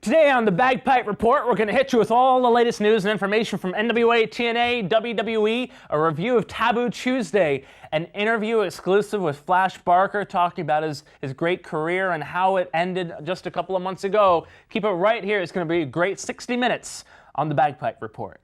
Today on the Bagpipe Report, we're going to hit you with all the latest news and information from NWA, TNA, WWE, a review of Taboo Tuesday, an interview exclusive with Flash Barker talking about his great career and how it ended just a couple of months ago. Keep it right here. It's going to be a great 60 minutes on the Bagpipe Report.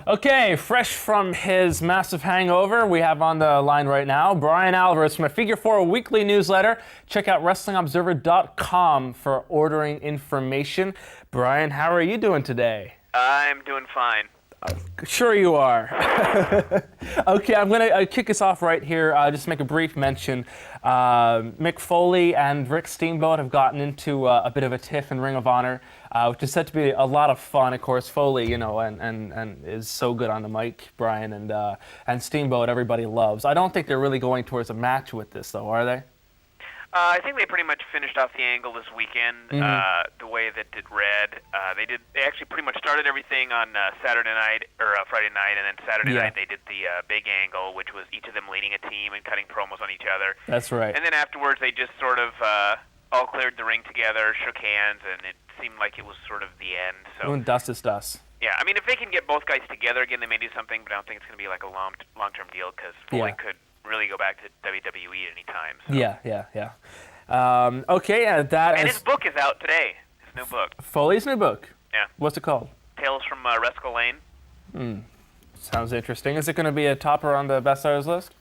Okay, fresh from his massive hangover, we have on the line right now Bryan Alvarez from the Figure 4 weekly newsletter. Check out WrestlingObserver.com for ordering information. Bryan, how are you doing today? I'm doing fine. Sure you are. Okay, I'm going to kick us off right here. Just make a brief mention. Mick Foley and Rick Steamboat have gotten into a bit of a tiff in Ring of Honor, which is said to be a lot of fun. Of course, Foley, you know, and is so good on the mic, Bryan, and Steamboat everybody loves. I don't think they're really going towards a match with this, though, are they? I think they pretty much finished off the angle this weekend, the way that it read. They actually pretty much started everything on Saturday night, or Friday night, and then Saturday night they did the big angle, which was each of them leading a team and cutting promos on each other. That's right. And then afterwards they just sort of all cleared the ring together, shook hands, and it seemed like it was sort of the end. So when dust is dust. Yeah, I mean, if they can get both guys together again, they may do something, but I don't think it's going to be like a long-term deal, because Foley could really go back to WWE at any time. So. Yeah. Okay, and his book is out today. His new book. Foley's new book? Yeah. What's it called? Tales from Resco Lane. Sounds interesting. Is it going to be a topper on the bestsellers list?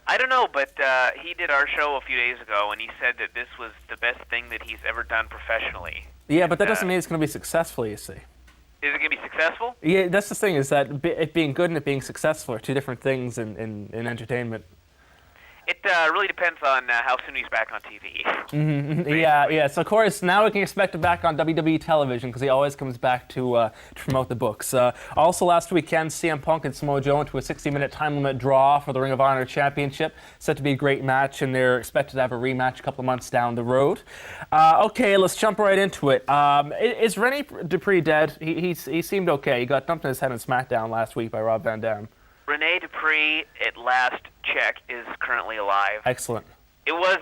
I don't know, but he did our show a few days ago, and he said that this was the best thing that he's ever done professionally. Yeah, but that doesn't mean it's going to be successful, you see. Is it going to be successful? Yeah, that's the thing, is that it being good and it being successful are two different things in entertainment. It really depends on how soon he's back on TV. Yeah. So, of course, now we can expect him back on WWE television, because he always comes back to promote the books. Also, last weekend, CM Punk and Samoa Joe into a 60-minute time limit draw for the Ring of Honor Championship. Set to be a great match, and they're expected to have a rematch a couple of months down the road. Okay, let's jump right into it. Is Rene Dupree dead? He seemed okay. He got dumped in his head on SmackDown last week by Rob Van Dam. Rene Dupree, at last check, is currently alive. Excellent. It was,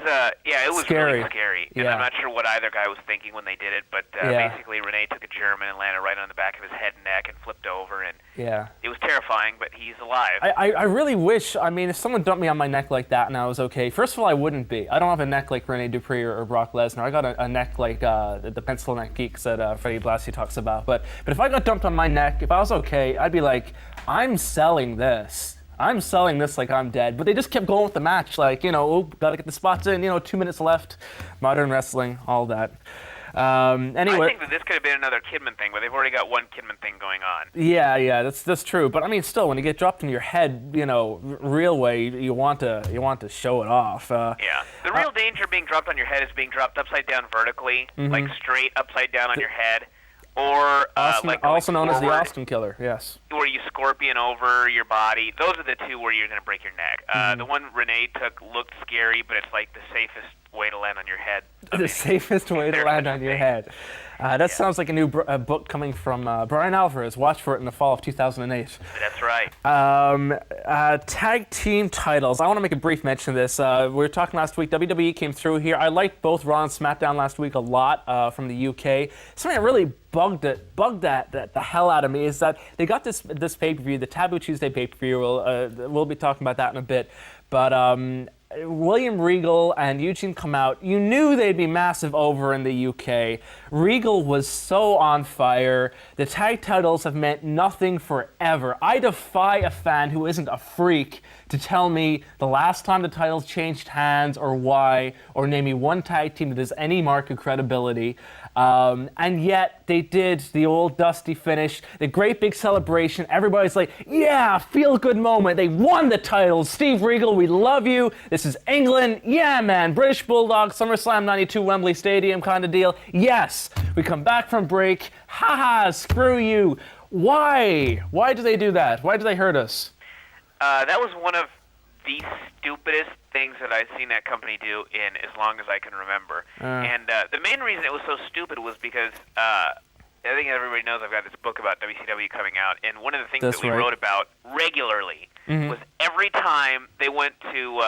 it was scary. Really scary. And I'm not sure what either guy was thinking when they did it, but basically Rene took a German and landed right on the back of his head and neck and flipped over, and it was terrifying, but he's alive. I really wish, I mean, if someone dumped me on my neck like that and I was okay, first of all, I wouldn't be. I don't have a neck like Rene Dupree or Brock Lesnar. I got a neck like the pencil neck geeks that Freddie Blassie talks about. But if I got dumped on my neck, if I was okay, I'd be like, I'm selling this. I'm selling this like I'm dead. But they just kept going with the match, like, gotta get the spots in, 2 minutes left, modern wrestling, all that. Anyway, I think that this could have been another Kidman thing, but they've already got one Kidman thing going on. Yeah, that's true. But I mean, still, when you get dropped in your head, real way, you want to show it off. The real danger being dropped on your head is being dropped upside down vertically, like straight upside down on your head. Or also known as the Austin Killer, yes. Where you scorpion over your body. Those are the two where you're going to break your neck. The one Rene took looked scary, but it's like the safest way to land on your head. The safest way to land on your head. That sounds like a new book coming from Bryan Alvarez. Watch for it in the fall of 2008. That's right. Tag team titles. I want to make a brief mention of this. We were talking last week. WWE came through here. I liked both Raw and SmackDown last week a lot from the UK. Something that really bugged the hell out of me is that they got this pay-per-view, the Taboo Tuesday pay-per-view. We'll be talking about that in a bit. But William Regal and Eugene come out. You knew they'd be massive over in the UK. Regal was so on fire. The tag titles have meant nothing forever. I defy a fan who isn't a freak to tell me the last time the titles changed hands or why, or name me one tag team that has any mark of credibility. And yet they did the old dusty finish, the great big celebration. Everybody's like, yeah, feel good moment. They won the titles. Steve Regal, we love you. This is England. Yeah, man. British Bulldog, SummerSlam 92, Wembley Stadium kind of deal. Yes. We come back from break. Haha, screw you. Why? Why do they do that? Why do they hurt us? That was one of the stupidest things that I've seen that company do in as long as I can remember. And the main reason it was so stupid was because I think everybody knows I've got this book about WCW coming out, and one of the things that we wrote about regularly was every time they went to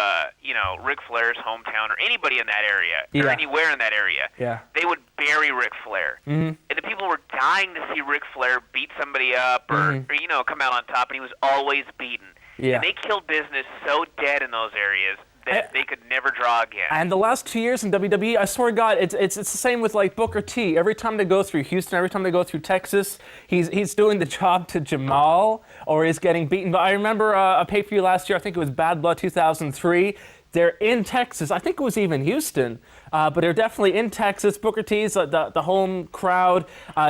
Ric Flair's hometown or anybody in that area or anywhere in that area, they would bury Ric Flair. And the people were dying to see Ric Flair beat somebody up or come out on top, and he was always beaten. And they killed business so dead in those areas that they could never draw again. And the last 2 years in WWE, I swear to God, it's the same with like Booker T. Every time they go through Houston, every time they go through Texas, he's doing the job to Jamal, or he's getting beaten. But I remember a pay-per-view last year, I think it was Bad Blood 2003. They're in Texas. I think it was even Houston, but they're definitely in Texas. Booker T's the home crowd,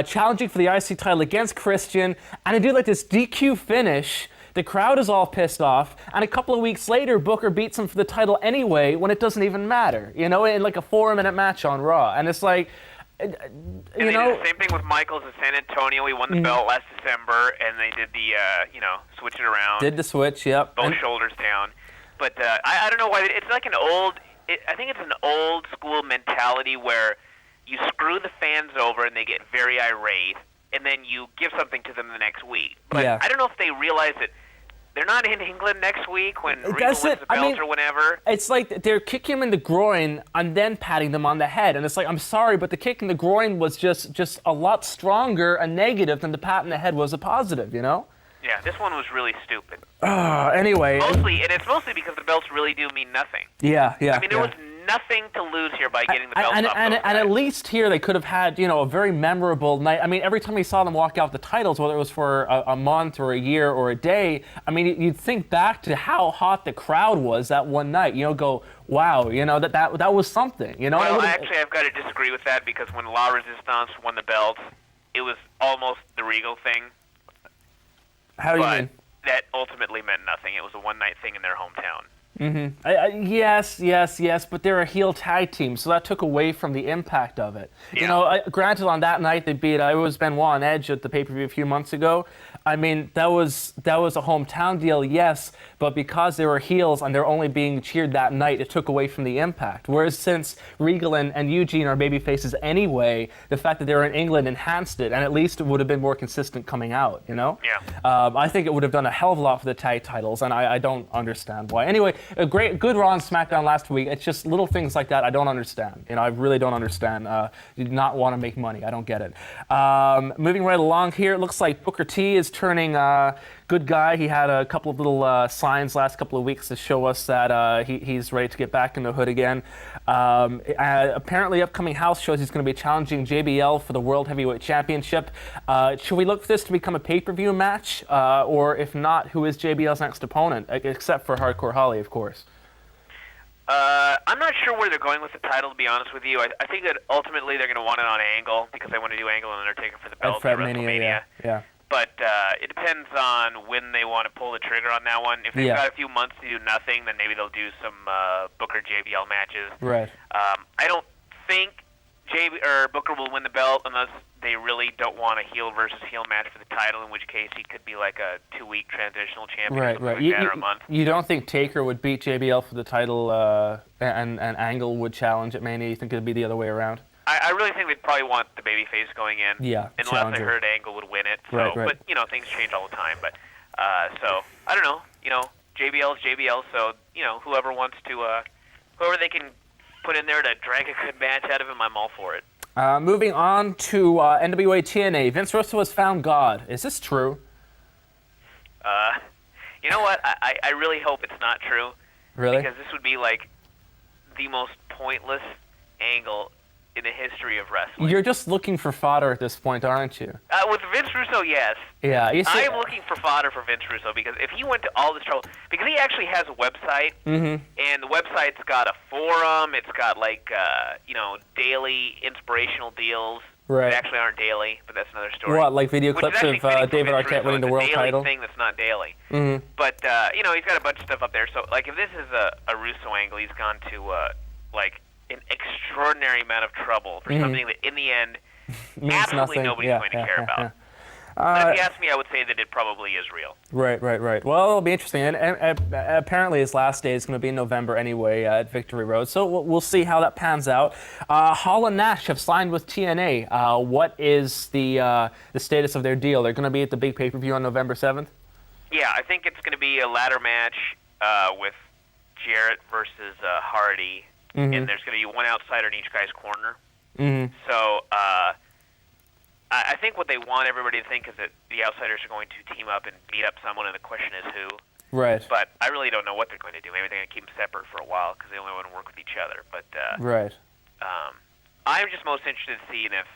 challenging for the IC title against Christian, and they do like this DQ finish. The crowd is all pissed off, and a couple of weeks later, Booker beats him for the title anyway when it doesn't even matter, in like a 4-minute match on Raw. And it's like, They did the same thing with Michaels in San Antonio. He won the belt last December, and they did the, switch it around. Did the switch, yep. Both shoulders down. But I don't know why. It's like I think it's an old school mentality where you screw the fans over and they get very irate, and then you give something to them the next week. But I don't know if they realize that they're not in England next week when Regal wins the belt or whenever. It's like they're kicking him in the groin and then patting them on the head. And it's like, I'm sorry, but the kick in the groin was just a lot stronger a negative than the pat in the head was a positive, Yeah, this one was really stupid. Anyway. It's mostly because the belts really do mean nothing. Yeah. I mean, there was nothing to lose here by getting the belts off those guys. And at least here they could have had, a very memorable night. I mean, every time we saw them walk out the titles, whether it was for a month or a year or a day, I mean, you'd think back to how hot the crowd was that one night. Go, wow, that was something. Well, actually, I've got to disagree with that because when La Resistance won the belts, it was almost the Regal thing. How do you mean? That ultimately meant nothing. It was a one-night thing in their hometown. Yes, but they're a heel tag team, so that took away from the impact of it. Yeah. Granted, on that night they beat it was Benoit and Edge at the pay-per-view a few months ago. I mean, that was a hometown deal, yes, but because they were heels and they're only being cheered that night, it took away from the impact. Whereas since Regal and Eugene are baby faces anyway, the fact that they're in England enhanced it, and at least it would have been more consistent coming out, Yeah. I think it would have done a hell of a lot for the tag titles, and I don't understand why. Anyway, good Raw and SmackDown last week. It's just little things like that I don't understand. I really don't understand. Did not want to make money. I don't get it. Moving right along here, it looks like Booker T is turning good guy. He had a couple of little signs last couple of weeks to show us that he's ready to get back in the hood again. Apparently, upcoming house shows he's going to be challenging JBL for the World Heavyweight Championship. Should we look for this to become a pay-per-view match? Or if not, who is JBL's next opponent? Except for Hardcore Holly, of course. I'm not sure where they're going with the title, to be honest with you. I think that ultimately they're going to want it on Angle because they want to do Angle and Undertaker for the belt at WrestleMania. Yeah. But it depends on when they want to pull the trigger on that one. If they've got a few months to do nothing, then maybe they'll do some Booker JBL matches. Right. I don't think Booker will win the belt unless they really don't want a heel versus heel match for the title, in which case he could be like a 2-week transitional champion or a month. You don't think Taker would beat JBL for the title and Angle would challenge at Mania? You think it would be the other way around? I really think they'd probably want the babyface going in. Yeah, unless I heard Angle would win it. So, right. But, things change all the time. But, so, I don't know. JBL is JBL, so, whoever wants to, whoever they can put in there to drag a good match out of him, I'm all for it. Moving on to NWA TNA. Vince Russo has found God. Is this true? You know what? I really hope it's not true. Really? Because this would be, like, the most pointless angle in the history of wrestling. You're just looking for fodder at this point, aren't you? With Vince Russo, yes. Yeah. You see, I'm looking for fodder for Vince Russo because if he went to all this trouble, because he actually has a website, and the website's got a forum. It's got daily inspirational deals. Right. That actually aren't daily, but that's another story. What, like video clips of David Arquette winning the world title? It's a daily thing that's not daily. But he's got a bunch of stuff up there. So like, if this is a Russo angle, he's gone to an extraordinary amount of trouble for something that in the end absolutely nobody's going to care about. But if you ask me, I would say that it probably is real. Right. Well, it'll be interesting. And apparently his last day is going to be in November anyway at Victory Road. So we'll see how that pans out. Hall and Nash have signed with TNA. What is the status of their deal? They're going to be at the big pay-per-view on November 7th? Yeah, I think it's going to be a ladder match with Jarrett versus Hardy. And there's going to be one outsider in each guy's corner. So I think what they want everybody to think is that the outsiders are going to team up and beat up someone, and the question is who. Right. But I really don't know what they're going to do. Maybe they're going to keep them separate for a while because they only want to work with each other. But right. I'm just most interested in seeing if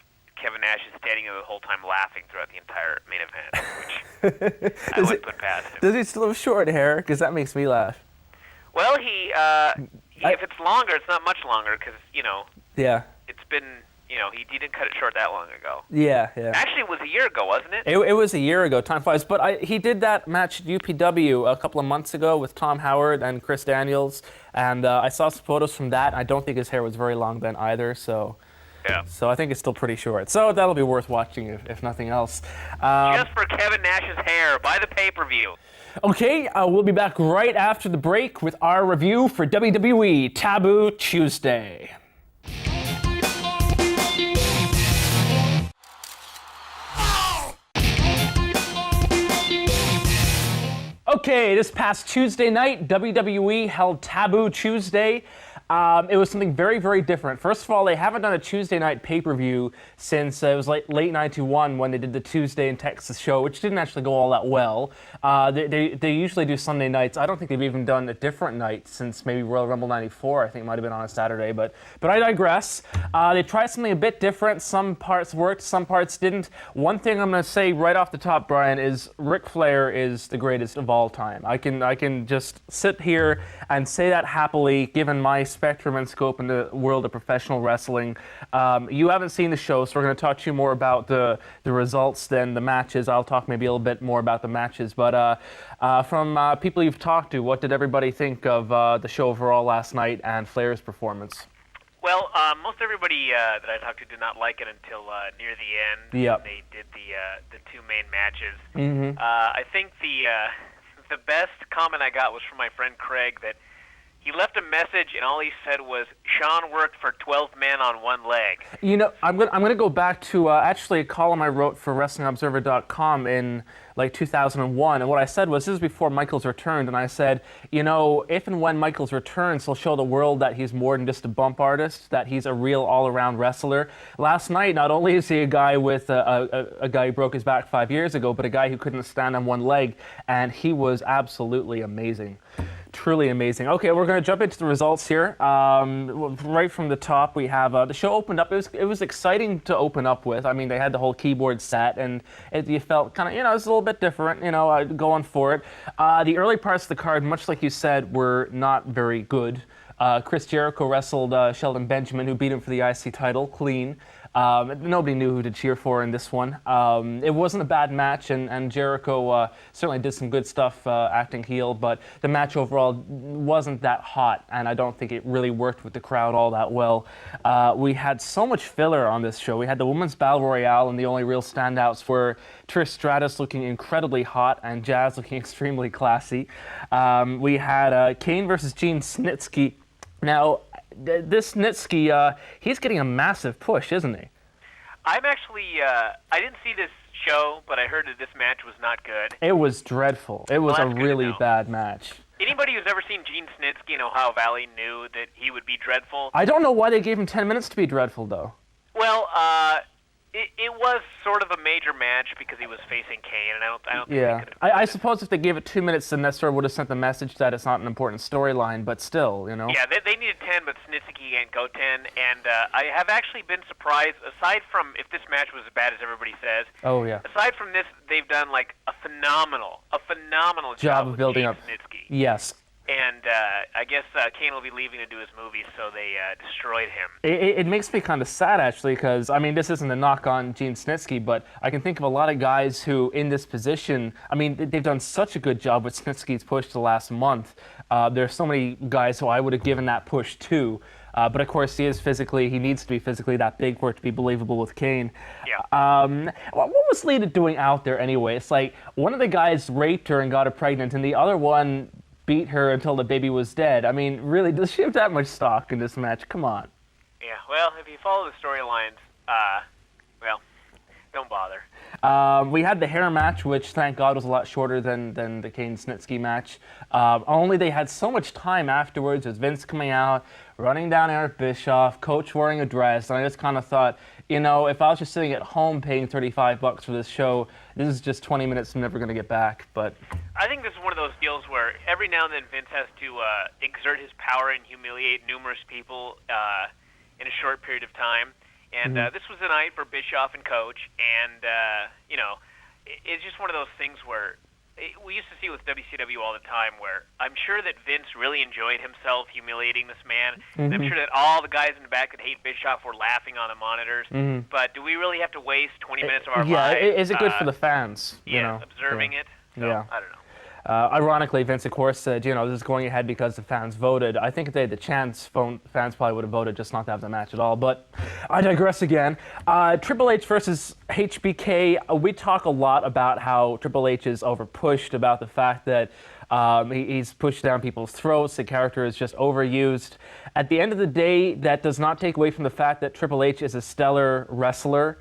Kevin Nash is standing there the whole time laughing throughout the entire main event, which I would put past him. Does he still have short hair? Because that makes me laugh. Well, if it's longer, it's not much longer because, Yeah. It's been, he didn't cut it short that long ago. Yeah. Actually, it was a year ago, wasn't it? It was a year ago. Time flies. But he did that match at UPW a couple of months ago with Tom Howard and Chris Daniels. And I saw some photos from that. I don't think his hair was very long then either. So I think it's still pretty short. So that'll be worth watching if nothing else. Just for Kevin Nash's hair, buy the pay-per-view. Okay, we'll be back right after the break with our review for WWE Taboo Tuesday. Okay, this past Tuesday night, WWE held Taboo Tuesday. It was something very, very different. First of all, they haven't done a Tuesday night pay-per-view since it was late 91 when they did the Tuesday in Texas show, which didn't actually go all that well. They usually do Sunday nights. I don't think they've even done a different night since maybe Royal Rumble 94. I think it might have been on a Saturday, but I digress. They tried something a bit different. Some parts worked, some parts didn't. One thing I'm going to say right off the top, Brian, is Ric Flair is the greatest of all time. I can just sit here and say that happily, given my spectrum and scope in the world of professional wrestling. You haven't seen the show, so we're going to talk to you more about the results than the matches. I'll talk maybe a little bit more about the matches. But from people you've talked to, what did everybody think of the show overall last night and Flair's performance? Well, most everybody that I talked to did not like it until near the end. Yep. They did the two main matches. I think the best comment I got was from my friend Craig that he left a message, and all he said was, Shawn worked for 12 men on one leg. I'm gonna go back to actually a column I wrote for WrestlingObserver.com in 2001, and what I said was, this is before Michaels returned, and I said, if and when Michaels returns, he'll show the world that he's more than just a bump artist, that he's a real all-around wrestler. Last night, not only is he a guy with a guy who broke his back 5 years ago, but a guy who couldn't stand on one leg, and he was absolutely amazing. Truly amazing. Okay, we're going to jump into the results here. Right from the top, we have the show opened up. It was exciting to open up with. I mean, they had the whole keyboard set, and you felt kind of, it was a little bit different, going for it. The early parts of the card, much like you said, were not very good. Chris Jericho wrestled Shelton Benjamin, who beat him for the IC title, clean. Nobody knew who to cheer for in this one. It wasn't a bad match, and Jericho certainly did some good stuff acting heel, but the match overall wasn't that hot, and I don't think it really worked with the crowd all that well. We had so much filler on this show. We had the Women's Battle Royale, and the only real standouts were Trish Stratus looking incredibly hot and Jazz looking extremely classy. We had Kane versus Gene Snitsky. Now, this Snitsky, he's getting a massive push, isn't he? I'm actually, I didn't see this show, but I heard that this match was not good. It was dreadful. It was a really bad match. Anybody who's ever seen Gene Snitsky in Ohio Valley knew that he would be dreadful. I don't know why they gave him 10 minutes to be dreadful, though. Well, It was sort of a major match because he was facing Kane, and I don't think Yeah, they could have. I suppose if they gave it 2 minutes, then that sort of would have sent the message that it's not an important storyline, but still, you know. Yeah, they needed 10, but Snitsky can't go 10, and I have actually been surprised, aside from if this match was as bad as everybody says, Oh, yeah. aside from this, they've done like a phenomenal job of building up. Snitsky. Yes. And I guess Kane will be leaving to do his movie, so they destroyed him. It makes me kind of sad, actually, because, I mean, this isn't a knock on Gene Snitsky, but I can think of a lot of guys who, in this position, I mean, they've done such a good job with Snitsky's push the last month. There's so many guys who I would have given that push to. But, of course, he needs to be physically that big for it to be believable with Kane. Yeah. What was Lita doing out there anyway? It's like one of the guys raped her and got her pregnant, and the other one beat her until the baby was dead. I mean, really, does she have that much stock in this match? Come on. Yeah, well, if you follow the storylines, well, don't bother. We had the hair match, which, thank God, was a lot shorter than the Kane-Snitsky match. Only they had so much time afterwards with Vince coming out, running down Eric Bischoff, Coach wearing a dress, and I just kind of thought, you know, if I was just sitting at home paying $35 for this show, this is just 20 minutes I'm never going to get back. But I think this is one of those deals where every now and then Vince has to exert his power and humiliate numerous people in a short period of time. And this was the night for Bischoff and Coach, and, you know, it's just one of those things where we used to see with WCW all the time where I'm sure that Vince really enjoyed himself humiliating this man. And I'm sure that all the guys in the back that hate Bischoff were laughing on the monitors. But do we really have to waste 20 minutes of our lives? Yeah, is it good for the fans? You know? Observing it? So, Yeah. I don't know. Ironically, Vince, of course, said, you know, this is going ahead because the fans voted. I think if they had the chance, fans probably would have voted just not to have the match at all. But I digress again. Triple H versus HBK. We talk a lot about how Triple H is overpushed, about the fact that he's pushed down people's throats. The character is just overused. At the end of the day, that does not take away from the fact that Triple H is a stellar wrestler.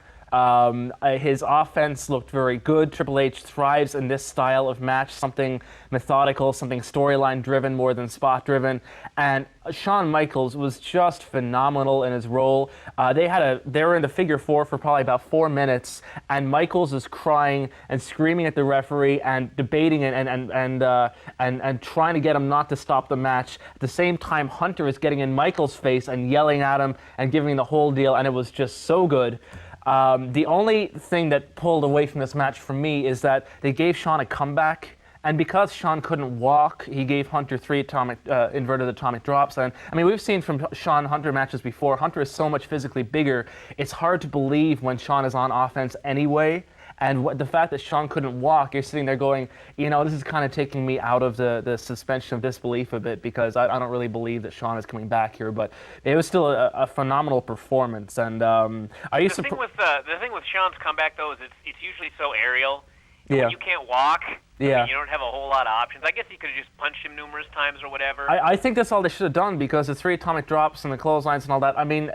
His offense looked very good. Triple H thrives in this style of match, something methodical, something storyline driven more than spot driven. And Shawn Michaels was just phenomenal in his role. They were in the figure four for probably about 4 minutes, and Michaels is crying and screaming at the referee and debating and trying to get him not to stop the match. At the same time, Hunter is getting in Michaels' face and yelling at him and giving him the whole deal, and it was just so good. The only thing that pulled away from this match for me is that they gave Shawn a comeback, and because Shawn couldn't walk, he gave Hunter 3 inverted atomic drops. And I mean, we've seen from Shawn Hunter matches before, Hunter is so much physically bigger, it's hard to believe when Shawn is on offense anyway. And the fact that Shawn couldn't walk, you're sitting there going, you know, this is kind of taking me out of the suspension of disbelief a bit, because I don't really believe that Shawn is coming back here. But it was still a phenomenal performance. And the thing with Shawn's comeback, though, is it's usually so aerial. Yeah. When you can't walk, Yeah. I mean, you don't have a whole lot of options. I guess you could have just punched him numerous times or whatever. I think that's all they should have done, because the 3 atomic drops and the clotheslines and all that, I mean,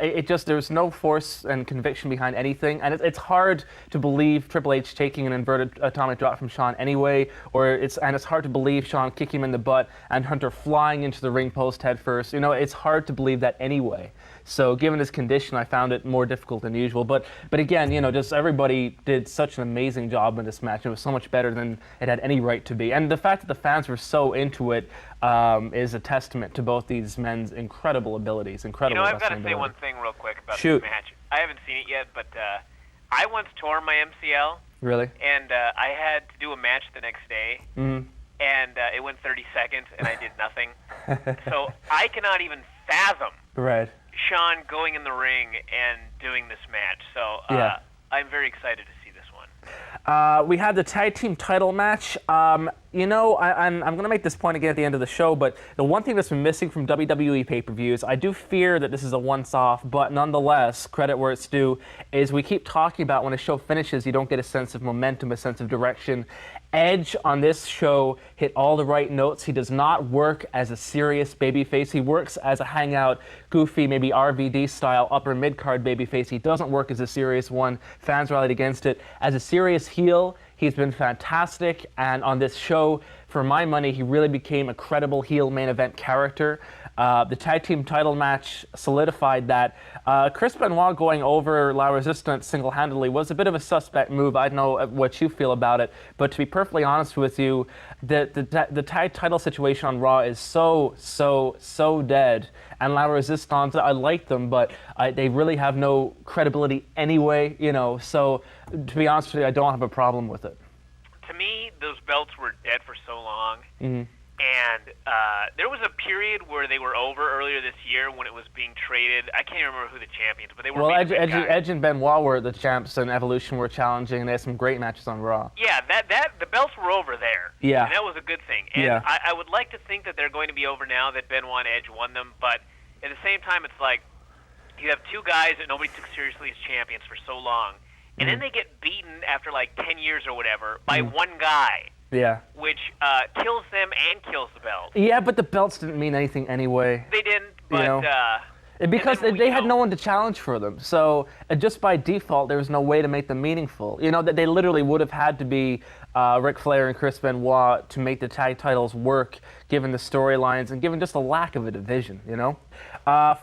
there's no force and conviction behind anything, and it's hard to believe Triple H taking an inverted atomic drop from Shawn anyway, and it's hard to believe Shawn kicking him in the butt and Hunter flying into the ring post head first. You know, it's hard to believe that anyway. So given this condition, I found it more difficult than usual. But again, you know, just everybody did such an amazing job in this match. It was so much better than it had any right to be. And the fact that the fans were so into it is a testament to both these men's incredible abilities, incredible wrestling ability. You know, I've got to say one thing real quick about Shoot. this match. I haven't seen it yet, but I once tore my MCL. Really? And I had to do a match the next day. Mm-hmm. And it went 30 seconds, and I did nothing. So I cannot even fathom Right. Shawn going in the ring and doing this match. So Yeah. I'm very excited to see this one. We had the tag team title match. You know, I'm going to make this point again at the end of the show, but the one thing that's been missing from WWE pay-per-views, I do fear that this is a once-off, but nonetheless, credit where it's due, is we keep talking about when a show finishes, you don't get a sense of momentum, a sense of direction. Edge on this show hit all the right notes. He does not work as a serious babyface. He works as a hangout, goofy, maybe RVD-style upper mid-card babyface. He doesn't work as a serious one. Fans rallied against it. As a serious heel, he's been fantastic, and on this show, for my money, he really became a credible heel main event character. The tag team title match solidified that. Chris Benoit going over La Resistance single-handedly was a bit of a suspect move. I don't know what you feel about it, but to be perfectly honest with you, the tag title situation on Raw is so dead. And La Resistance, I like them, but they really have no credibility anyway, you know. So to be honest with you, I don't have a problem with it. To me, those belts were dead for so long. And there was a period where they were over earlier this year when it was being traded. I can't remember who the champions, but they were. Well, Edge and Benoit were the champs, and Evolution were challenging, and they had some great matches on Raw. Yeah, the belts were over there. Yeah, and that was a good thing. And yeah. I would like to think that they're going to be over now that Benoit and Edge won them, but at the same time, it's like you have two guys that nobody took seriously as champions for so long, and then they get beaten after like 10 years or whatever by one guy. Yeah. Which kills them and kills the belt. Yeah, but the belts didn't mean anything anyway. They didn't, but... You know? Because they had no one to challenge for them. So just by default, there was no way to make them meaningful. You know, that they literally would have had to be Ric Flair and Chris Benoit to make the tag titles work, given the storylines and given just the lack of a division, you know?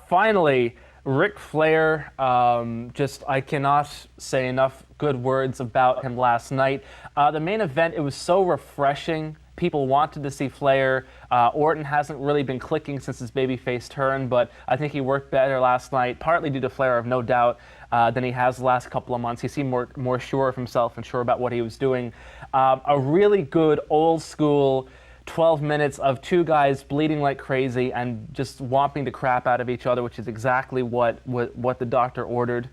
Finally, Ric Flair, I cannot say enough good words about him last night. The main event, it was so refreshing. People wanted to see Flair. Orton hasn't really been clicking since his babyface turn, but I think he worked better last night, partly due to Flair, I've no doubt, than he has the last couple of months. He seemed more sure of himself and sure about what he was doing. A really good, old-school 12 minutes of two guys bleeding like crazy and just whomping the crap out of each other, which is exactly what the doctor ordered.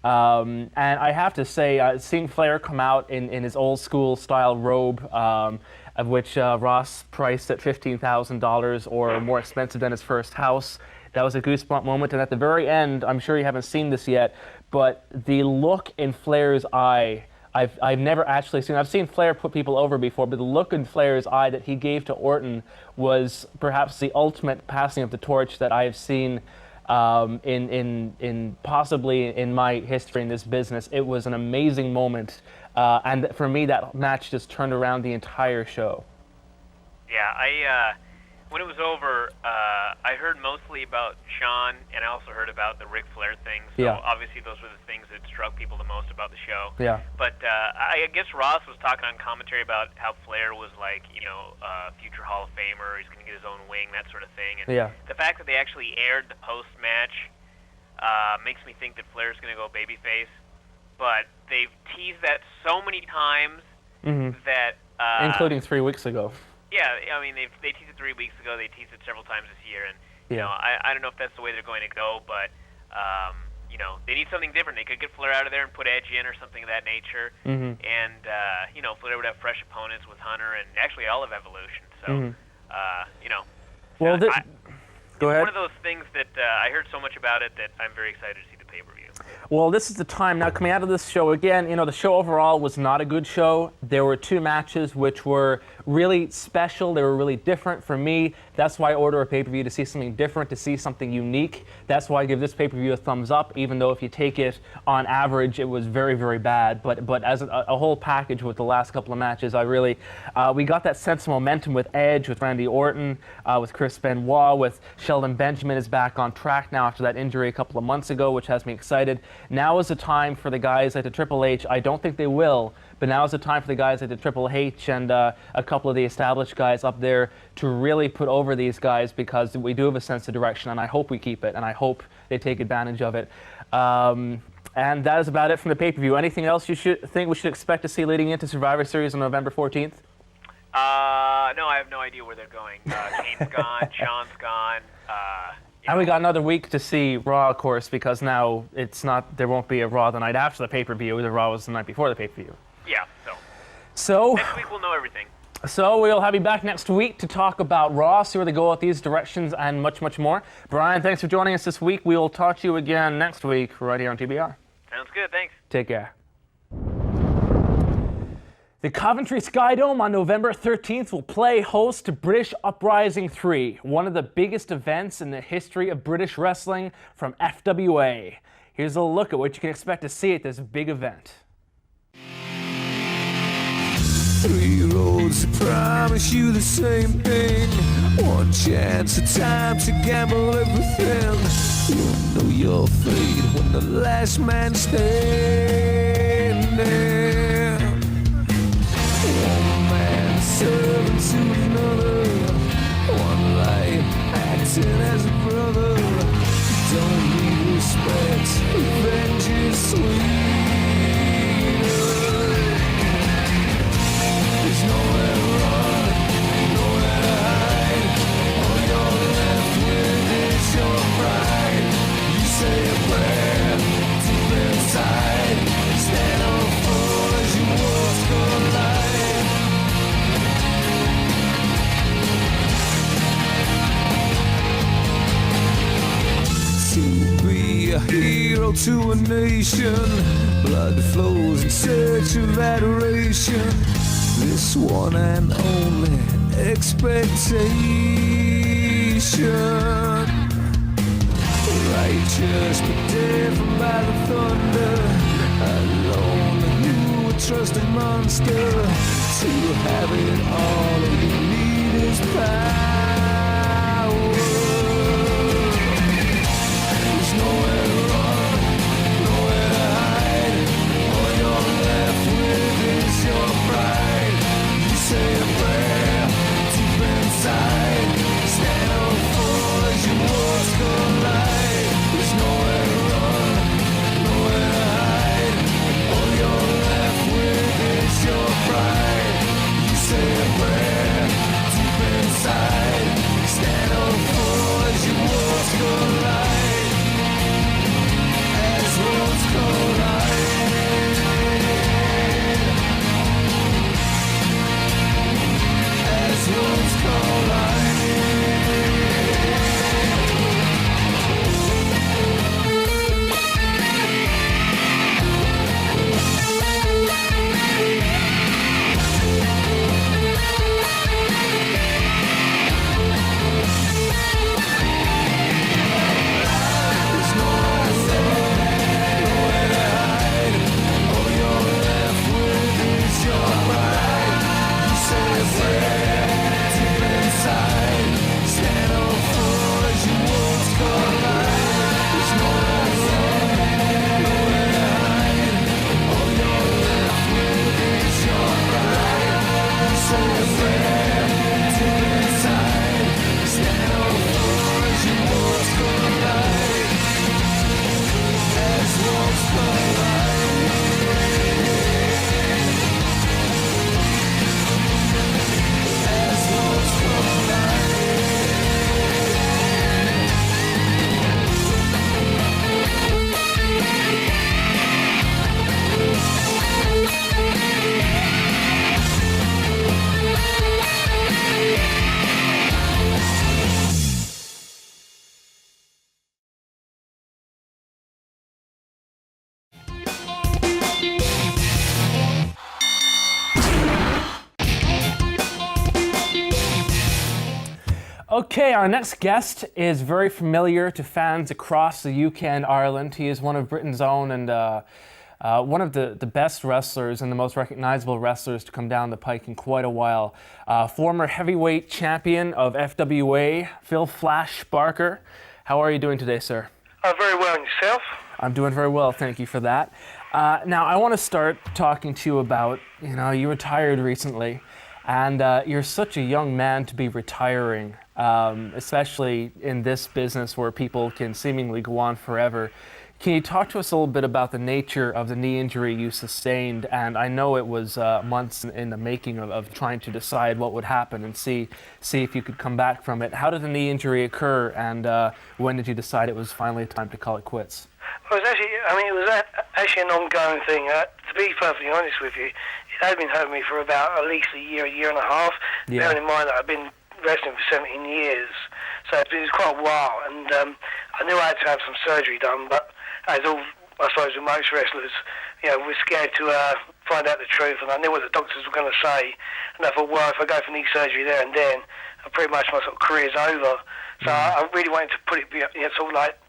And I have to say, seeing Flair come out in his old-school style robe, of which Ross priced at $15,000 or more expensive than his first house. That was a goosebump moment. And at the very end, I'm sure you haven't seen this yet, but the look in Flair's eye, I've never actually seen. I've seen Flair put people over before, but the look in Flair's eye that he gave to Orton was perhaps the ultimate passing of the torch that I have seen in possibly in my history in this business. It was an amazing moment. And for me, that match just turned around the entire show. Yeah, when it was over, I heard mostly about Shawn, and I also heard about the Ric Flair thing. So obviously those were the things that struck people the most about the show. Yeah. But I guess Ross was talking on commentary about how Flair was like, future Hall of Famer. He's going to get his own wing, that sort of thing. And the fact that they actually aired the post-match makes me think that Flair's going to go babyface. But they've teased that so many times that... including 3 weeks ago. Yeah, I mean, they teased it 3 weeks ago. They teased it several times this year. And, I don't know if that's the way they're going to go, but, they need something different. They could get Flair out of there and put Edge in or something of that nature. And, Flair would have fresh opponents with Hunter and actually all of Evolution. So, Well, go ahead. It's one of those things that I heard so much about it that I'm very excited to see the pay-per-view. Well, this is the time. Now, coming out of this show, again, the show overall was not a good show. There were two matches which were really special. They were really different for me. That's why I order a pay-per-view, to see something different, to see something unique. That's why I give this pay-per-view a thumbs up, even though if you take it on average, it was very, very bad. But as a whole package with the last couple of matches, we got that sense of momentum with Edge, with Randy Orton, with Chris Benoit, with Sheldon Benjamin is back on track now after that injury a couple of months ago, which has me excited. Now is the time for the guys like the Triple H. I don't think they will, but now is the time for the guys like the Triple H and a couple of the established guys up there to really put over these guys, because we do have a sense of direction, and I hope we keep it, and I hope they take advantage of it. And that is about it from the pay-per-view. Anything else you think we should expect to see leading into Survivor Series on November 14th? No, I have no idea where they're going. Kane's gone, Shawn's gone. And we got another week to see Raw, of course, because now there won't be a Raw the night after the pay-per-view. The Raw was the night before the pay-per-view. Yeah, so next week we'll know everything. So we'll have you back next week to talk about Raw, see where they go with these directions, and much, much more. Brian, thanks for joining us this week. We will talk to you again next week right here on TBR. Sounds good, thanks. Take care. The Coventry Skydome on November 13th will play host to British Uprising 3, one of the biggest events in the history of British wrestling from FWA. Here's a look at what you can expect to see at this big event. 3 roads to promise you the same thing. One chance, a time to gamble everything. You'll know your fate when the last man standing. One man serving to another, one life acting as a brother. Don't need respect, revenge is sweet. There's nowhere to run, nowhere to hide. All you're left with is your pride. You say a prayer deep inside. Stand on full as your walls collide. To be a hero to a nation, blood flows in search of adoration. This one and only expectation. Righteous but driven by the thunder. Alone you a trusted monster. To have it all, all you need is power. There's nowhere to run, nowhere to hide. All you're left with is your pride. You say a prayer deep inside. Stand up full as your walls collide. There's nowhere to run, nowhere to hide. All you're left with is your pride. You say a prayer deep inside. Stand up full as your walls collide. As worlds collide. As worlds collide. There's nowhere to run, nowhere to hide. All you're left with is your pride. You say a prayer deep inside. Stand up full as your walls collide. There's nowhere to run, nowhere to hide. All you're left with is your pride. You say a prayer deep inside. Stand up full as your walls collide. As worlds collide. As worlds Okay, our next guest is very familiar to fans across the UK and Ireland. He is one of Britain's own and one of the best wrestlers and the most recognizable wrestlers to come down the pike in quite a while. Former heavyweight champion of FWA, Phil Flash Barker. How are you doing today, sir? Very well, and yourself? I'm doing very well, thank you for that. Now, I want to start talking to you about, you retired recently, and you're such a young man to be retiring, especially in this business where people can seemingly go on forever. Can you talk to us a little bit about the nature of the knee injury you sustained? And I know it was months in the making of trying to decide what would happen and see if you could come back from it. How did the knee injury occur, and when did you decide it was finally time to call it quits? Well, it was actually an ongoing thing. To be perfectly honest with you, it had been hurting me for about at least a year and a half. Yeah. Bearing in mind that I've been wrestling for 17 years, so it's been quite a while. And I knew I had to have some surgery done, but as all, I suppose, with most wrestlers, we're scared to find out the truth. And I knew what the doctors were going to say, and I thought, well, if I go for knee surgery there and then, pretty much my sort of career's over. So I really wanted to put it, sort of like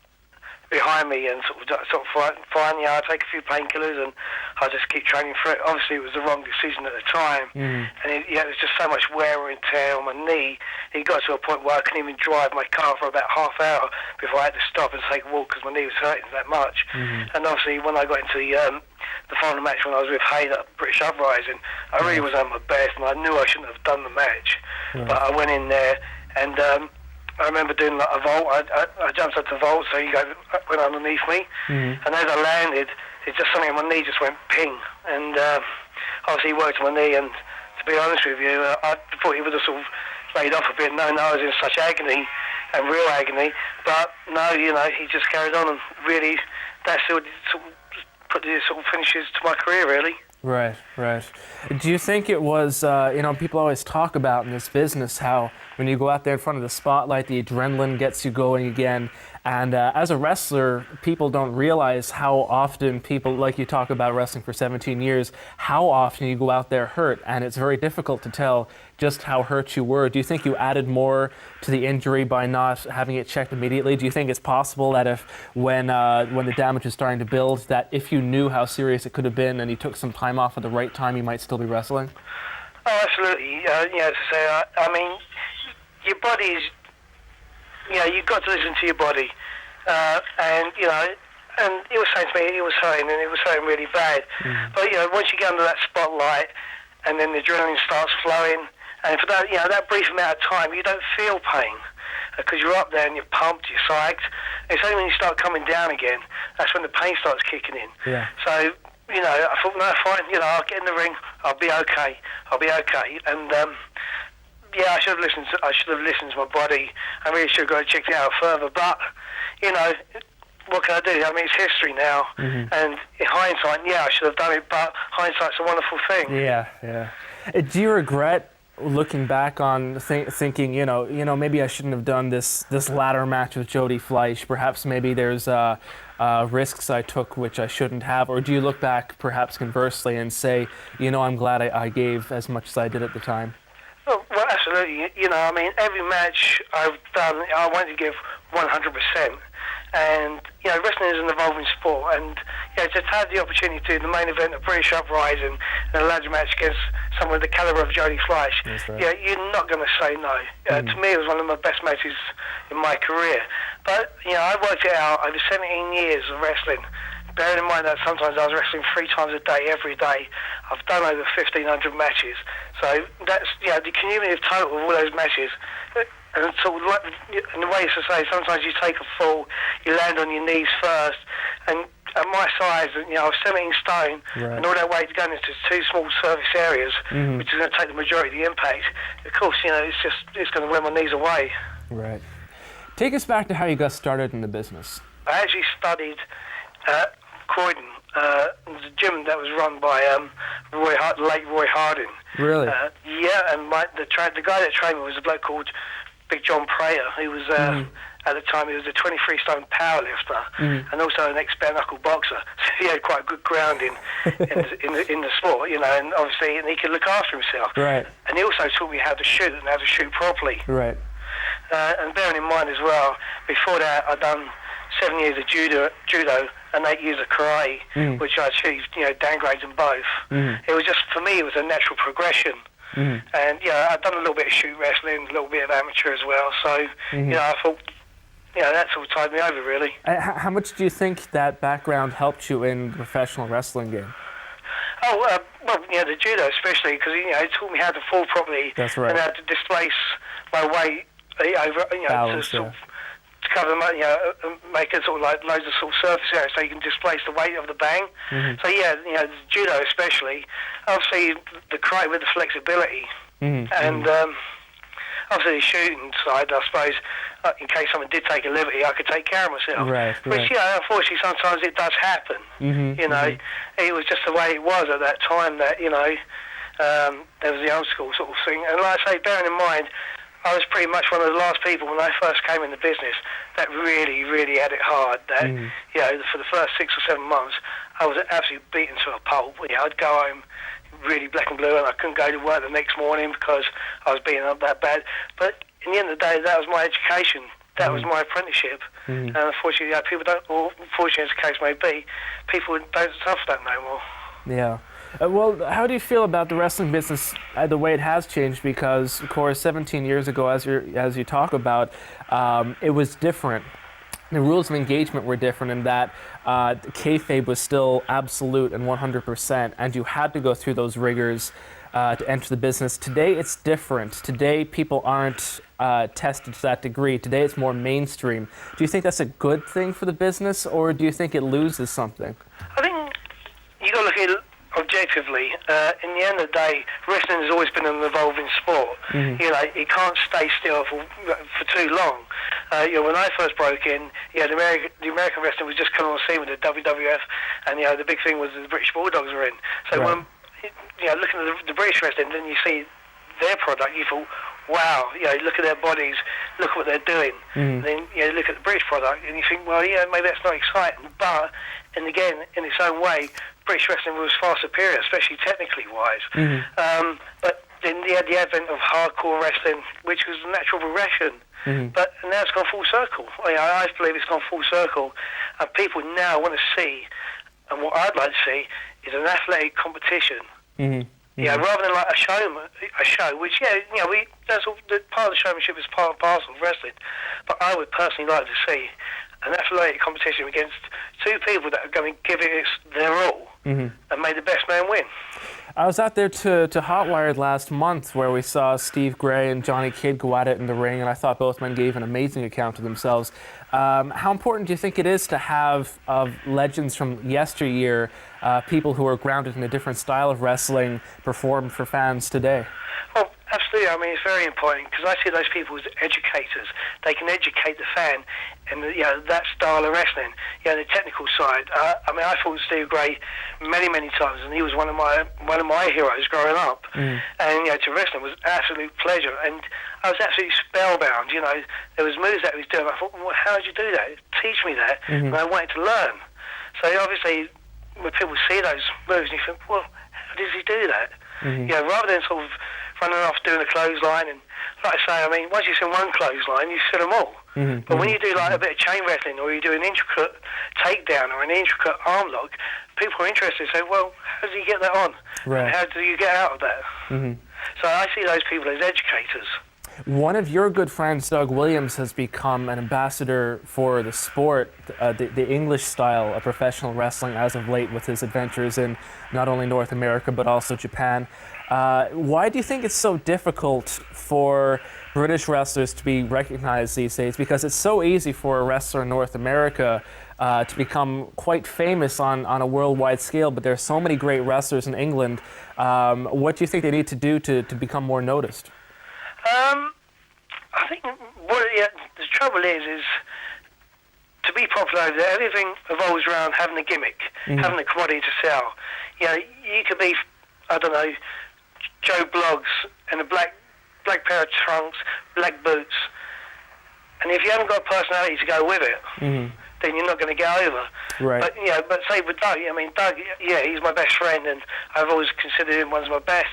behind me and sort of fine. I'd take a few painkillers and I'd just keep training for it. Obviously, it was the wrong decision at the time, and there was just so much wear and tear on my knee. It got to a point where I couldn't even drive my car for about half hour before I had to stop and take a walk because my knee was hurting that much. And obviously, when I got into the final match when I was with Hayes at British Uprising, I really was at my best, and I knew I shouldn't have done the match, but I went in there and. I remember doing like a vault. I jumped up to vault, so you guys went underneath me, and as I landed, it just something on my knee just went ping, and obviously he worked on my knee. And to be honest with you, I thought he would have sort of laid off a bit. No, I was in such agony and real agony, but no, he just carried on, and really, that's sort of put the sort of finishes to my career, really. Right. Do you think it was, people always talk about in this business how when you go out there in front of the spotlight, the adrenaline gets you going again. And as a wrestler, people don't realize how often people, like you talk about wrestling for 17 years, how often you go out there hurt. And it's very difficult to tell just how hurt you were. Do you think you added more to the injury by not having it checked immediately? Do you think it's possible that if when the damage was starting to build, that if you knew how serious it could have been and you took some time off at the right time, you might still be wrestling? Oh, absolutely. I mean, your body's, you've got to listen to your body. And it was saying to me, it was hurting really bad. But, once you get under that spotlight and then the adrenaline starts flowing, and for that, that brief amount of time, you don't feel pain because you're up there and you're pumped, you're psyched. It's only when you start coming down again, that's when the pain starts kicking in. Yeah. So, I thought, no, fine, I'll get in the ring, I'll be okay. And, I should have listened to my body. I really should have gone and checked it out further. But, what can I do? I mean, it's history now. And in hindsight, I should have done it, but hindsight's a wonderful thing. Yeah. Do you regret looking back on thinking, maybe I shouldn't have done this ladder match with Jody Fleisch? Perhaps maybe there's risks I took which I shouldn't have? Or do you look back perhaps conversely and say, I'm glad I gave as much as I did at the time? Well, absolutely. Every match I've done, I want to give 100%. And, wrestling is an evolving sport. And, to have the opportunity to do the main event of British Uprising and a ladder match against someone with the caliber of Jody Fleisch, right. You're not going to say no. To me, it was one of my best matches in my career. But, I worked it out over 17 years of wrestling. Bearing in mind that sometimes I was wrestling 3 times a day, every day. I've done over 1,500 matches. So that's, the cumulative total of all those matches. And sort of like, in the way to say, sometimes you take a fall, you land on your knees first. And at my size, I was 17 stone, right. And all that weight going into 2 small surface areas, which is going to take the majority of the impact. Of course, it's going to wear my knees away. Right. Take us back to how you got started in the business. I actually studied Croydon. It was a gym that was run by late Roy Harding. Really? And the guy that trained me was a bloke called Big John Prater, who was at the time he was a 23-stone powerlifter and also an ex-bare knuckle boxer. So he had quite good grounding in the sport, and obviously he could look after himself. Right. And he also taught me how to shoot and how to shoot properly. Right. And bearing in mind as well, before that I'd done 7 years of judo and 8 years of karate, which I achieved, downgrades in both. It was just, for me, it was a natural progression. And, I'd done a little bit of shoot wrestling, a little bit of amateur as well. So, I thought, that sort of tied me over, really. How much do you think that background helped you in the professional wrestling game? Oh, the judo especially, because, it taught me how to fall properly. That's right. And how to displace my weight over, Balance, to cover, make it sort of like loads of sort of surface area so you can displace the weight of the bang. So the judo especially, obviously the karate with the flexibility, and obviously the shooting side, I suppose, in case someone did take a liberty, I could take care of myself. Right. Which, unfortunately sometimes it does happen. It was just the way it was at that time that, there was the old school sort of thing. And like I say, bearing in mind, I was pretty much one of the last people when I first came in the business that really, really had it hard. That, for the first 6 or 7 months, I was absolutely beaten to a pulp. I'd go home really black and blue and I couldn't go to work the next morning because I was beaten up that bad. But in the end of the day, that was my education. That was my apprenticeship. And unfortunately, people don't, or unfortunately as the case may be, people don't suffer that no more. Yeah. Well, how do you feel about the wrestling business, the way it has changed? Because, of course, 17 years ago, as you talk about, it was different. The rules of engagement were different in that kayfabe was still absolute and 100%, and you had to go through those rigors to enter the business. Today, it's different. Today, people aren't tested to that degree. Today, it's more mainstream. Do you think that's a good thing for the business, or do you think it loses something? I think you got to look at it objectively. In the end of the day, wrestling has always been an evolving sport. You know, it can't stay still for too long. You know, when I first broke in, the American wrestling was just coming on the scene with the WWF, and the big thing was the British Bulldogs were in. So right. when looking at the British wrestling, then you see their product, you thought, wow, look at their bodies, look at what they're doing. And then look at the British product, and you think, well, maybe that's not exciting. But, and again, in its own way, British wrestling was far superior, especially technically wise. But then you had the advent of hardcore wrestling, which was a natural progression. But now it's gone full circle. I believe it's gone full circle, and people now want to see, and what I'd like to see is an athletic competition. Rather than like a show, which that's all, part of the showmanship is part and parcel of wrestling. But I would personally like to see an athletic competition against two people that are going to give it their all and make the best man win. I was out there to Hotwired last month where we saw Steve Gray and Johnny Kidd go at it in the ring, and I thought both men gave an amazing account of themselves. How important do you think it is to have legends from yesteryear, people who are grounded in a different style of wrestling, perform for fans today? Well, absolutely. I mean, it's very important because I see those people as educators. They can educate the fan and that style of wrestling, the technical side. I mean, I fought Steve Gray many times, and he was one of my heroes growing up. And to wrestling was an absolute pleasure, and I was absolutely spellbound. There was moves that he was doing. I thought, well, how did you do that? Teach me that. And I wanted to learn. So obviously, when people see those moves, you think, well, how does he do that? Rather than sort of running off doing a clothesline, and like I say, I mean, once you've seen one clothesline, you've seen them all. But when you do like a bit of chain wrestling, or you do an intricate takedown or an intricate arm lock, people are interested. Say, well, how do you get that on? Right. And how do you get out of that? So I see those people as educators. One of your good friends, Doug Williams, has become an ambassador for the sport, the English style of professional wrestling as of late, with his adventures in not only North America but also Japan. Why do you think it's so difficult for British wrestlers to be recognized these days? Because it's so easy for a wrestler in North America to become quite famous on a worldwide scale, but there are so many great wrestlers in England. What do you think they need to do to become more noticed? I think the trouble is to be popular over there, everything evolves around having a gimmick, having a commodity to sell. You could be, I don't know, Joe Bloggs in a black pair of trunks, black boots, and if you haven't got a personality to go with it, then you're not going to get over. Right. But say with Doug, I mean, Doug, he's my best friend, and I've always considered him one of my best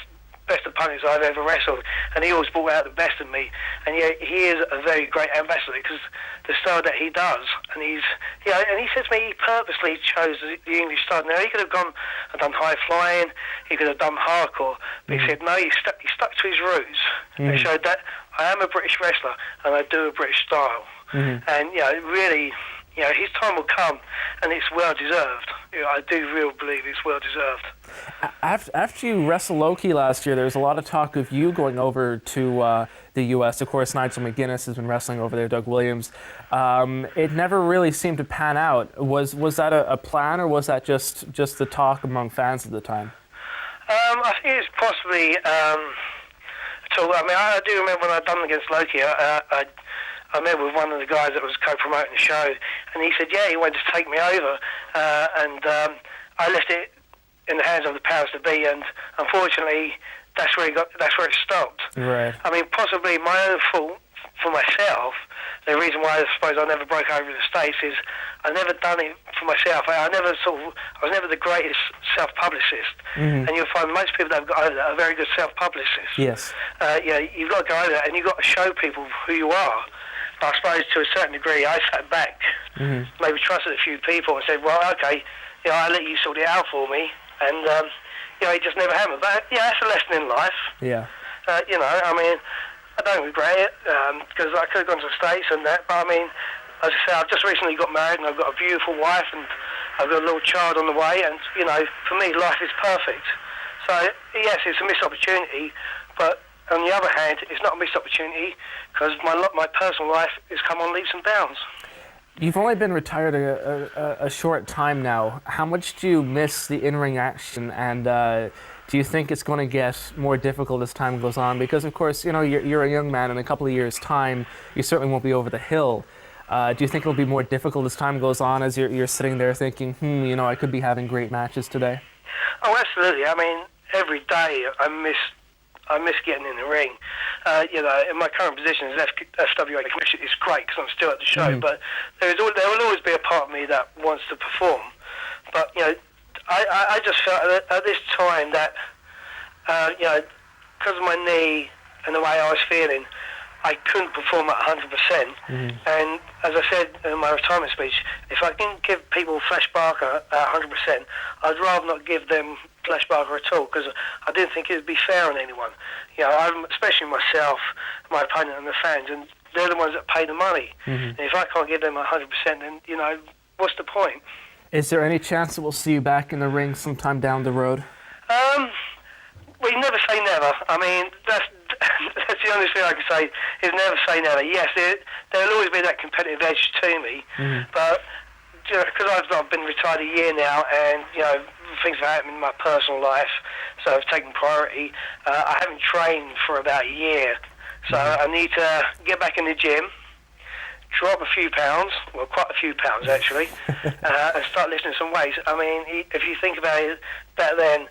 opponents I've ever wrestled, and he always brought out the best in me. And he is a very great ambassador because the style that he does, and and he says to me he purposely chose the English style. Now he could have gone and done high flying, he could have done hardcore, but he said no, he stuck to his roots and showed that I am a British wrestler and I do a British style. And really, his time will come, and it's well deserved. I do really believe it's well deserved. After you wrestled Loki last year, there was a lot of talk of you going over to the U.S. Of course, Nigel McGuinness has been wrestling over there, Doug Williams. It never really seemed to pan out. Was that a plan, or was that just the talk among fans at the time? I think it's possibly. I do remember when I'd done against Loki. I met with one of the guys that was co-promoting the show, and he said, he wanted to take me over, and I left it in the hands of the powers to be, and unfortunately, that's where it stopped. Right. I mean, possibly my own fault for myself. The reason why I suppose I never broke over in the States is I never done it for myself. I was never the greatest self-publicist, and you'll find most people that have got over that are very good self-publicists. Yes. You've got to go over that, and you've got to show people who you are. I suppose to a certain degree, I sat back, maybe trusted a few people and said, well, okay, I'll let you sort it out for me. And, it just never happened. But, that's a lesson in life. Yeah. I mean, I don't regret it, because I could have gone to the States and that, but I mean, as I say, I've just recently got married and I've got a beautiful wife and I've got a little child on the way, and, for me, life is perfect. So, yes, it's a missed opportunity, but on the other hand, it's not a missed opportunity because my personal life has come on leaps and bounds. You've only been retired a short time now. How much do you miss the in-ring action, and do you think it's going to get more difficult as time goes on? Because, of course, you're a young man. In a couple of years' time, you certainly won't be over the hill. Do you think it'll be more difficult as time goes on, as you're sitting there thinking, I could be having great matches today? Oh, absolutely. I mean, every day I miss getting in the ring. In my current position as FWA commissioner, it's great because I'm still at the show, but there will always be a part of me that wants to perform. But, I just felt at this time that, because of my knee and the way I was feeling, I couldn't perform at 100%. And as I said in my retirement speech, if I can give people Flash Barker at 100%, I'd rather not give them Flash Barker at all, because I didn't think it would be fair on anyone. Especially myself, my opponent and the fans, and they're the ones that pay the money. And if I can't give them 100%, then, what's the point? Is there any chance that we'll see you back in the ring sometime down the road? We never say never. I mean, that's the only thing I can say is never say never. Yes, there'll always be that competitive edge to me, but because I've been retired a year now, and things have happened in my personal life, so I've taken priority. I haven't trained for about a year, so I need to get back in the gym, drop a few pounds, well, quite a few pounds actually, and start lifting some weights. I mean, if you think about it, back then,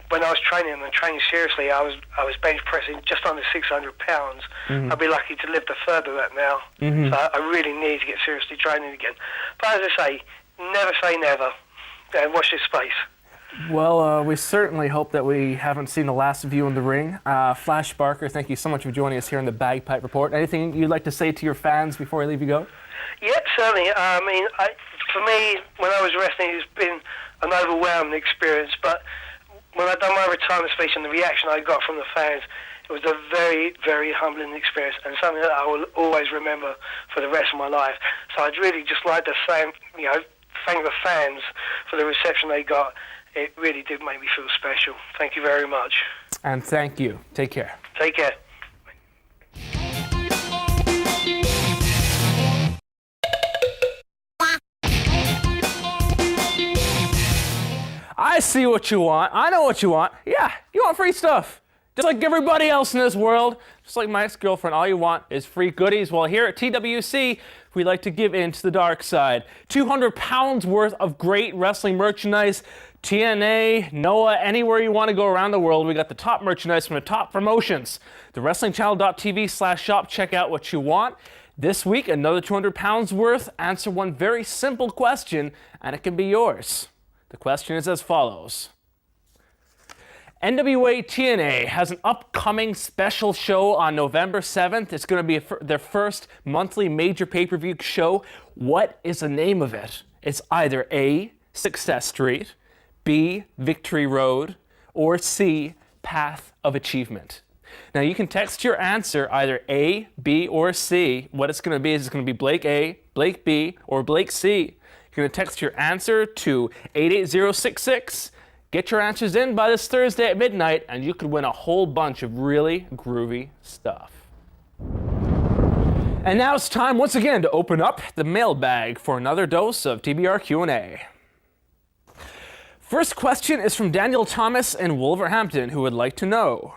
when I was training and training seriously, I was bench pressing just under 600 pounds. I'd be lucky to lift a third of that now. So I really need to get seriously training again. But as I say never, and watch this space. Well, we certainly hope that we haven't seen the last of you in the ring. Flash Barker, thank you so much for joining us here on the Bagpipe Report. Anything you'd like to say to your fans before I leave you go? Yeah, certainly. I mean, for me, when I was wrestling, it's been an overwhelming experience, but when I done my retirement speech and the reaction I got from the fans, it was a very, very humbling experience and something that I will always remember for the rest of my life. So I'd really just like to say, thank the fans for the reception they got. It really did make me feel special. Thank you very much. And thank you. Take care. Take care. I see what you want. I know what you want. Yeah, you want free stuff. Just like everybody else in this world. Just like my ex-girlfriend, all you want is free goodies. Well, here at TWC, we like to give in to the dark side. 200 pounds worth of great wrestling merchandise. TNA, Noah, anywhere you want to go around the world, we got the top merchandise from the top promotions. The WrestlingChannel.tv/shop, check out what you want. This week, another 200 pounds worth. Answer one very simple question, and it can be yours. The question is as follows. NWA TNA has an upcoming special show on November 7th. It's going to be their first monthly major pay-per-view show. What is the name of it? It's either A, Success Street, B, Victory Road, or C, Path of Achievement. Now you can text your answer either A, B, or C. What it's going to be is it's going to be Blake A, Blake B, or Blake C. You're going to text your answer to 88066. Get your answers in by this Thursday at midnight, and you could win a whole bunch of really groovy stuff. And now it's time once again to open up the mailbag for another dose of TBR Q&A. First question is from Daniel Thomas in Wolverhampton, who would like to know,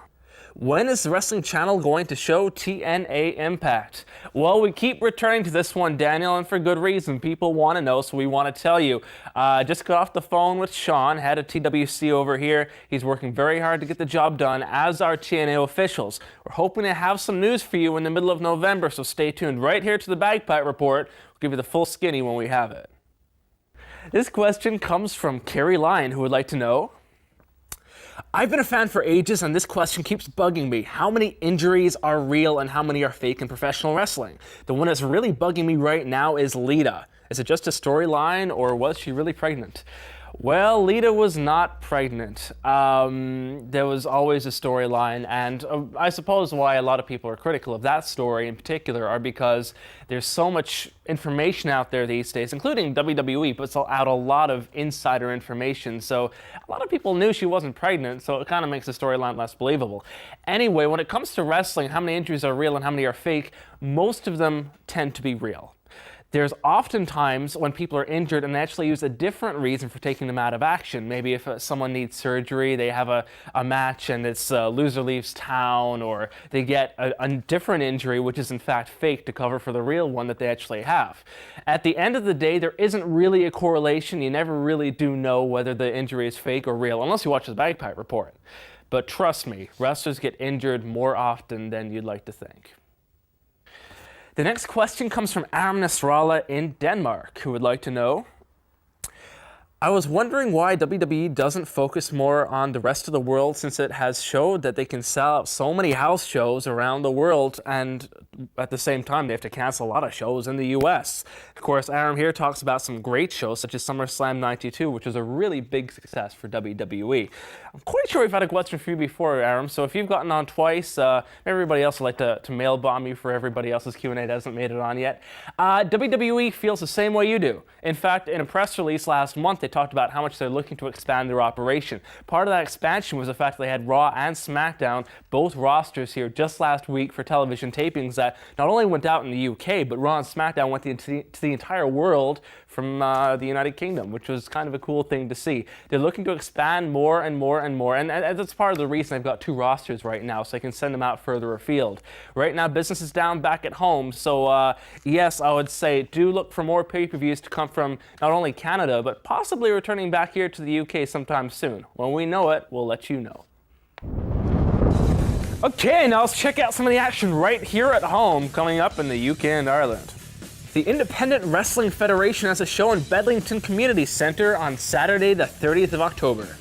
when is the Wrestling Channel going to show TNA Impact? Well, we keep returning to this one, Daniel, and for good reason. People want to know, so we want to tell you. Just got off the phone with Shawn, head of TWC over here. He's working very hard to get the job done, as are TNA officials. We're hoping to have some news for you in the middle of November, so stay tuned right here to the Bagpipe Report. We'll give you the full skinny when we have it. This question comes from Carrie Lyon, who would like to know, I've been a fan for ages, and this question keeps bugging me. How many injuries are real and how many are fake in professional wrestling? The one that's really bugging me right now is Lita. Is it just a storyline, or was she really pregnant? Well, Lita was not pregnant. There was always a storyline, and I suppose why a lot of people are critical of that story in particular are because there's so much information out there these days, including WWE, puts out a lot of insider information, so a lot of people knew she wasn't pregnant, so it kind of makes the storyline less believable. Anyway, when it comes to wrestling, how many injuries are real and how many are fake, most of them tend to be real. There's often times when people are injured and they actually use a different reason for taking them out of action. Maybe if someone needs surgery, they have a match and it's loser leaves town, or they get a different injury which is in fact fake to cover for the real one that they actually have. At the end of the day, there isn't really a correlation. You never really do know whether the injury is fake or real unless you watch the Bagpipe report. But trust me, wrestlers get injured more often than you'd like to think. The next question comes from Aram Nasrallah in Denmark, who would like to know, I was wondering why WWE doesn't focus more on the rest of the world, since it has showed that they can sell out so many house shows around the world, and at the same time they have to cancel a lot of shows in the US. Of course, Aram here talks about some great shows such as SummerSlam 92, which was a really big success for WWE. I'm quite sure we've had a question for you before, Aram, so if you've gotten on twice, everybody else would like to mail bomb you for everybody else's Q&A that hasn't made it on yet. WWE feels the same way you do. In fact, in a press release last month, they talked about how much they're looking to expand their operation. Part of that expansion was the fact that they had Raw and SmackDown, both rosters here just last week for television tapings that not only went out in the UK, but Raw and SmackDown went to the entire world from the United Kingdom, which was kind of a cool thing to see. They're looking to expand more and more and more, and that's part of the reason they've got two rosters right now, so they can send them out further afield. Right now, business is down back at home, so yes, I would say do look for more pay-per-views to come from not only Canada, but possibly returning back here to the UK sometime soon. When we know it, we'll let you know. Okay, now let's check out some of the action right here at home coming up in the UK and Ireland. The Independent Wrestling Federation has a show in Bedlington Community Centre on Saturday the 30th of October.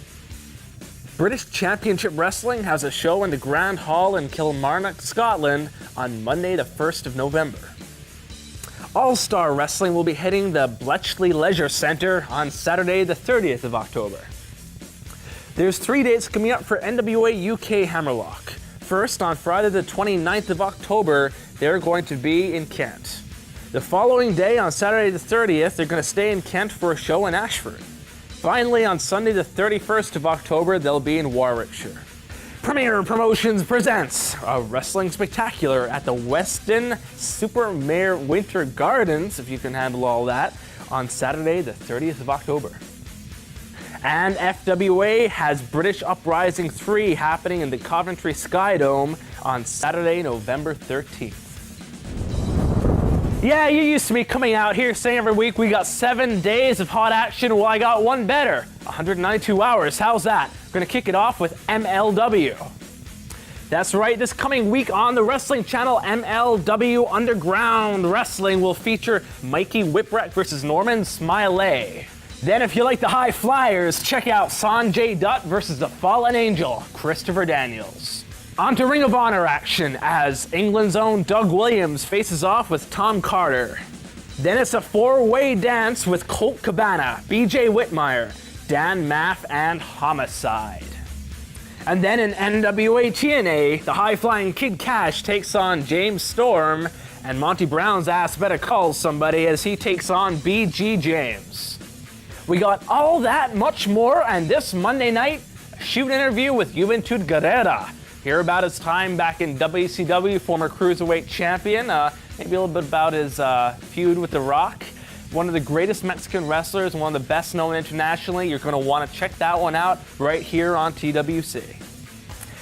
British Championship Wrestling has a show in the Grand Hall in Kilmarnock, Scotland on Monday the 1st of November. All-Star Wrestling will be hitting the Bletchley Leisure Centre on Saturday the 30th of October. There's 3 dates coming up for NWA UK Hammerlock. First, on Friday the 29th of October, they're going to be in Kent. The following day, on Saturday the 30th, they're going to stay in Kent for a show in Ashford. Finally, on Sunday the 31st of October, they'll be in Warwickshire. Premier Promotions presents a wrestling spectacular at the Weston Supermare Winter Gardens, if you can handle all that, on Saturday the 30th of October. And FWA has British Uprising 3 happening in the Coventry Sky Dome on Saturday, November 13th. Yeah, you used to be coming out here saying every week we got 7 days of hot action. Well, I got one better. 192 hours. How's that? We're going to kick it off with MLW. That's right, this coming week on the Wrestling Channel, MLW Underground Wrestling will feature Mikey Whipwreck versus Norman Smiley. Then if you like the high flyers, check out Sanjay Dutt versus the Fallen Angel, Christopher Daniels. On to Ring of Honor action as England's own Doug Williams faces off with Tom Carter. Then it's a four-way dance with Colt Cabana, BJ Whitmire, Dan Maff, and Homicide. And then in NWA TNA, the high-flying Kid Cash takes on James Storm, and Monty Brown's ass better call somebody as he takes on BG James. We got all that, much more, and this Monday night, a shoot interview with Juventud Guerrera. Hear about his time back in WCW, former Cruiserweight champion, maybe a little bit about his feud with The Rock. One of the greatest Mexican wrestlers, one of the best known internationally. You're going to want to check that one out right here on TWC.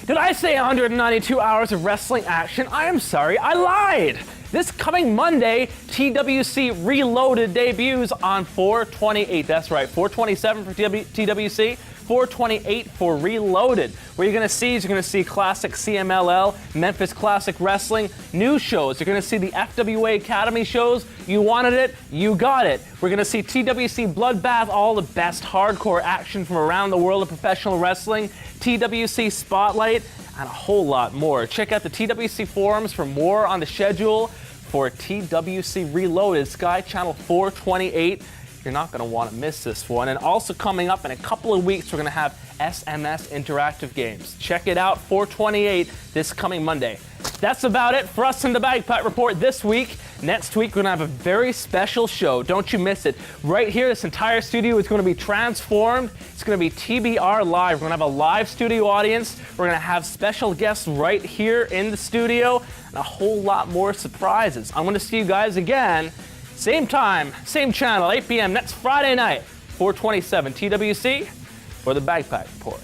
Did I say 192 hours of wrestling action? I am sorry, I lied! This coming Monday, TWC Reloaded debuts on 4/28. That's right, 4/27 for TWC. 4/28 for Reloaded. What you're going to see is you're going to see classic CMLL, Memphis Classic Wrestling, new shows. You're going to see the FWA Academy shows. You wanted it, you got it. We're going to see TWC Bloodbath, all the best hardcore action from around the world of professional wrestling, TWC Spotlight, and a whole lot more. Check out the TWC forums for more on the schedule for TWC Reloaded, Sky Channel 428. You're not going to want to miss this one. And also coming up in a couple of weeks, we're going to have SMS Interactive Games. Check it out, 4/28 this coming Monday. That's about it for us in the Bagpipe Report this week. Next week, we're going to have a very special show. Don't you miss it. Right here, this entire studio is going to be transformed. It's going to be TBR Live. We're going to have a live studio audience. We're going to have special guests right here in the studio and a whole lot more surprises. I'm going to see you guys again. Same time, same channel, 8 p.m. next Friday night, 4/27 TWC for the Bagpipe Report.